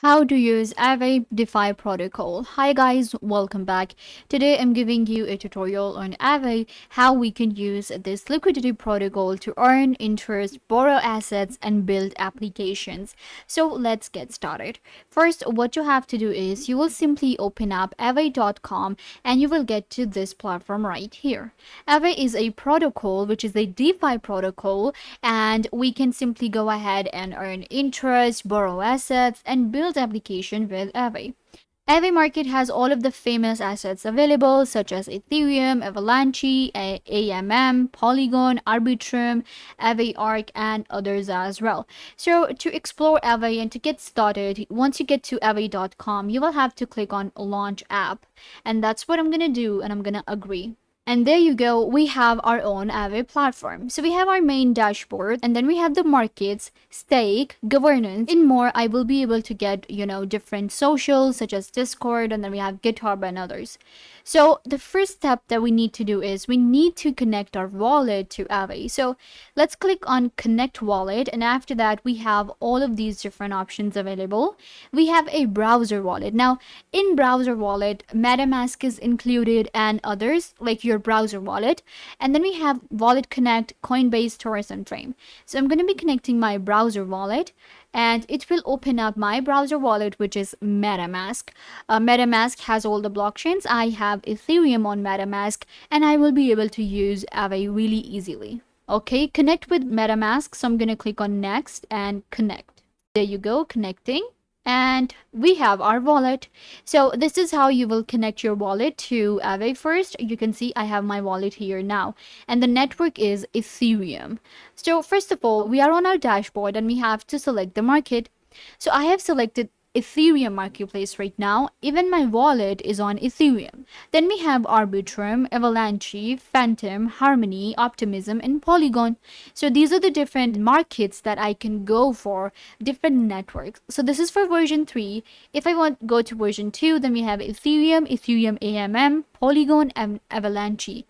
How to use Aave Defi protocol. Hi guys, welcome back. Today I'm giving you a tutorial on Aave, how we can use this liquidity protocol to earn interest, borrow assets, and build applications. So let's get started. First, what you have to do is you will simply open up aave.com and you will get to this platform right here. Aave is a protocol which is a DeFi protocol, and we can simply go ahead and earn interest, borrow assets, and build application with Aave. Aave Market has all of the famous assets available, such as Ethereum, Avalanche, AMM, Polygon, Arbitrum, Aave Arc, and others as well. So to explore Aave and to get started, once you get to aave.com, you will have to click on Launch App. And that's what I'm gonna do, and I'm gonna agree. And there you go, we have our own Aave platform. So we have our main dashboard, and then we have the markets, stake, governance, and more. I will be able to get, different socials such as Discord, and then we have GitHub and others. So the first step that we need to do is we need to connect our wallet to Aave. So let's click on connect wallet, and after that we have all of these different options available. We have a browser wallet. Now in browser wallet, MetaMask is included and others like your browser wallet. And then we have wallet connect, Coinbase, Taurus, and Frame. So I'm going to be connecting my browser wallet, and it will open up my browser wallet, which is MetaMask. MetaMask has all the blockchains. I have Ethereum on MetaMask, and I will be able to use Aave really easily. Okay, connect with MetaMask. So I'm going to click on next and connect. There you go, connecting. And we have our wallet. So this is how you will connect your wallet to Aave. First, you can see I have my wallet here now, and the network is Ethereum. So first of all, we are on our dashboard and we have to select the market. So I have selected Ethereum marketplace right now. Even my wallet is on Ethereum. Then we have Arbitrum, Avalanche, Phantom, Harmony, Optimism, and Polygon. So these are the different markets that I can go for, different networks. So this is for version 3. If I want to go to version 2, then we have Ethereum, Ethereum AMM, Polygon, and Avalanche.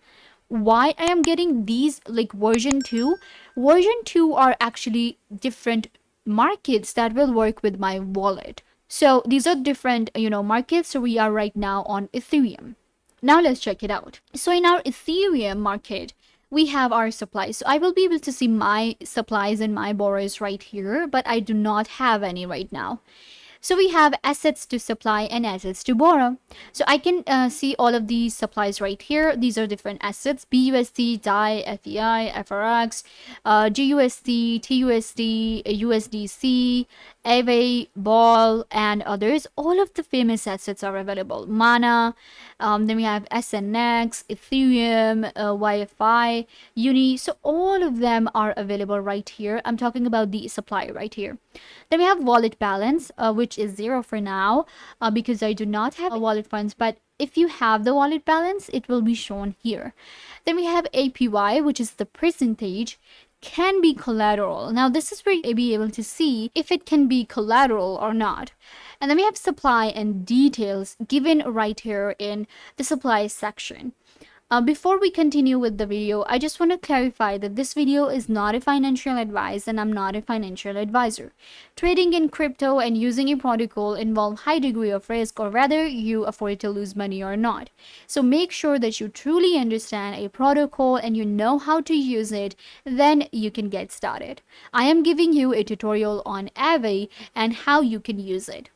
Why I am getting these like version 2? Version 2 are actually different markets that will work with my wallet. So these are different, markets. So we are right now on Ethereum. Now let's check it out. So in our Ethereum market, we have our supplies. So I will be able to see my supplies and my borrows right here, but I do not have any right now. So we have assets to supply and assets to borrow. So I can see all of these supplies right here. These are different assets: BUSD, DAI, FEI, FRX, GUSD, TUSD, USDC, Aave, Ball, and others. All of the famous assets are available. Mana, then we have SNX, Ethereum, YFI, Uni. So all of them are available right here. I'm talking about the supply right here. Then we have wallet balance, which is 0 for now, because I do not have a wallet funds. But if you have the wallet balance, it will be shown here. Then we have APY, which is the percentage, can be collateral. Now this is where you'll be able to see if it can be collateral or not. And then we have supply and details given right here in the supply section. Before we continue with the video, I just want to clarify that this video is not a financial advice and I'm not a financial advisor. Trading in crypto and using a protocol involve high degree of risk, or rather you afford to lose money or not. So make sure that you truly understand a protocol and you know how to use it, then you can get started. I am giving you a tutorial on Aave and how you can use it.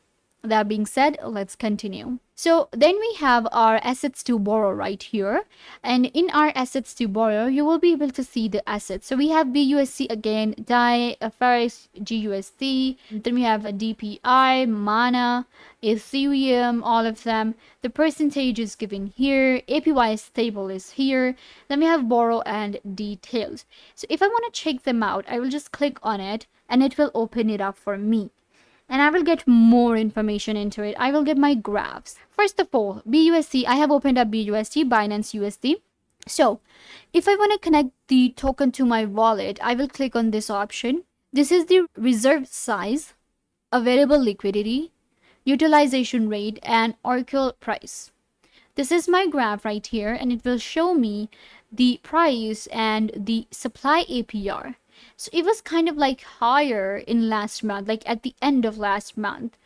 That being said, let's continue. So then we have our assets to borrow right here. And in our assets to borrow, you will be able to see the assets. So we have BUSD again, DAI, FRX, GUSD. Then we have DPI, Mana, Ethereum, all of them. The percentage is given here. APY stable is here. Then we have borrow and details. So if I want to check them out, I will just click on it and it will open it up for me. And I will get more information into it. I will get my graphs. First of all, BUSD, I have opened up BUSD, Binance USD. So if I want to connect the token to my wallet, I will click on this option. This is the reserve size, available liquidity, utilization rate, and Oracle price. This is my graph right here, and it will show me the price and the supply APR. So it was kind of like higher in last month, like at the end of last month.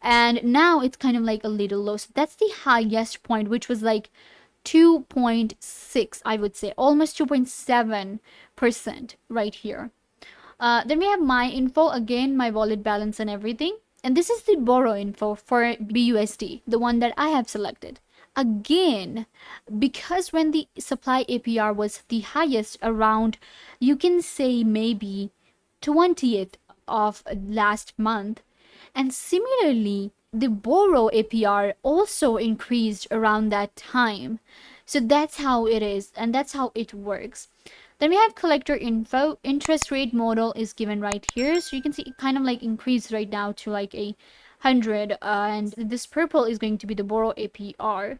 and now it's kind of like a little low. So that's the highest point, which was like 2.6, I would say, almost 2.7% right here. Then we have my info, again, my wallet balance and everything. And this is the borrow info for BUSD, the one that I have selected. Again, because when the supply APR was the highest around, you can say maybe 20th of last month. And similarly, the borrow APR also increased around that time. So that's how it is, and that's how it works. Then we have collector info. Interest rate model is given right here. So you can see it kind of like increased right now to like a 100, and this purple is going to be the borrow APR.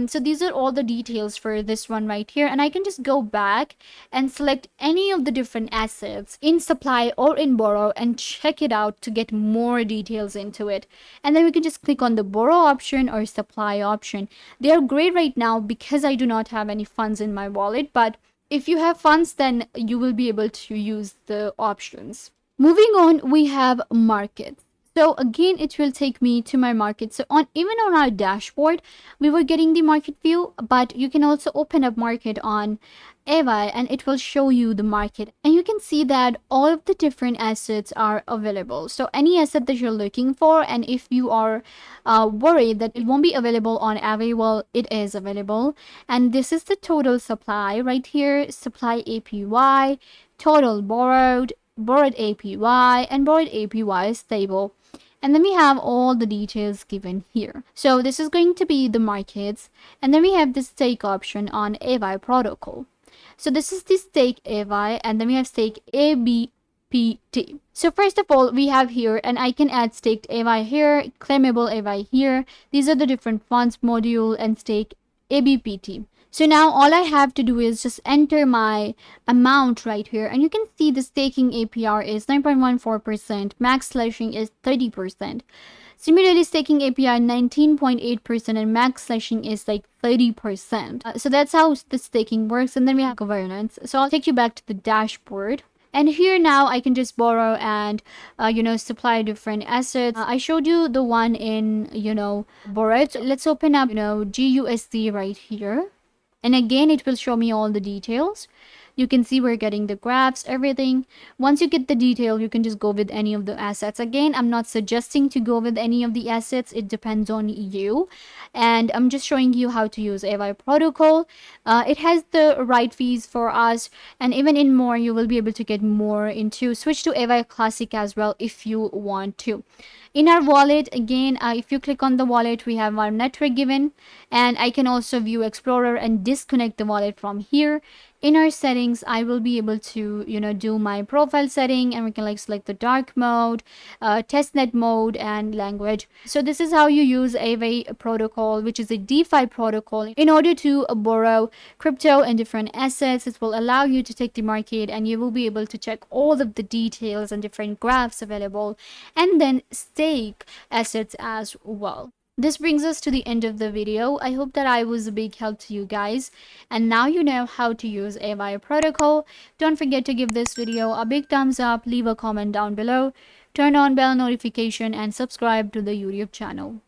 So these are all the details for this one right here, and I can just go back and select any of the different assets in supply or in borrow and check it out to get more details into it. And then we can just click on the borrow option or supply option. They are great right now because I do not have any funds in my wallet, but if you have funds, then you will be able to use the options. Moving on, we have markets. So again, it will take me to my market. So even on our dashboard, we were getting the market view, but you can also open up market on Aave and it will show you the market. And you can see that all of the different assets are available. So any asset that you're looking for, and if you are worried that it won't be available on Aave, well, it is available. And this is the total supply right here, supply APY, total borrowed APY, and borrowed APY is stable. And then we have all the details given here. So this is going to be the markets. And then we have the stake option on Aave protocol. So this is the stake Aave, and then we have stake ABPT. So first of all, we have here, and I can add staked Aave here, claimable Aave here. These are the different funds, module, and stake ABPT. So now all I have to do is just enter my amount right here. And you can see the staking APR is 9.14%. Max slashing is 30%. Similarly, staking APR 19.8% and max slashing is like 30%. So that's how the staking works. And then we have governance. So I'll take you back to the dashboard. And here now I can just borrow and, supply different assets. I showed you the one in, borrowed. So let's open up, GUSD right here. And again, it will show me all the details. You can see we're getting the graphs, everything. Once you get the detail, you can just go with any of the assets. Again, I'm not suggesting to go with any of the assets. It depends on you. And I'm just showing you how to use Aave protocol. It has the right fees for us. And even in more, you will be able to get more into switch to Aave Classic as well if you want to. In our wallet, again, if you click on the wallet, we have our network given, and I can also view Explorer and disconnect the wallet from here. In our settings, I will be able to, do my profile setting, and we can like select the dark mode, testnet mode, and language. So this is how you use Aave protocol, which is a DeFi protocol, in order to borrow crypto and different assets. It will allow you to take the market, and you will be able to check all of the details and different graphs available, and then stake assets as well. This brings us to the end of the video. I hope that I was a big help to you guys. And now you know how to use Aave protocol. Don't forget to give this video a big thumbs up, leave a comment down below, turn on bell notification, and subscribe to the YouTube channel.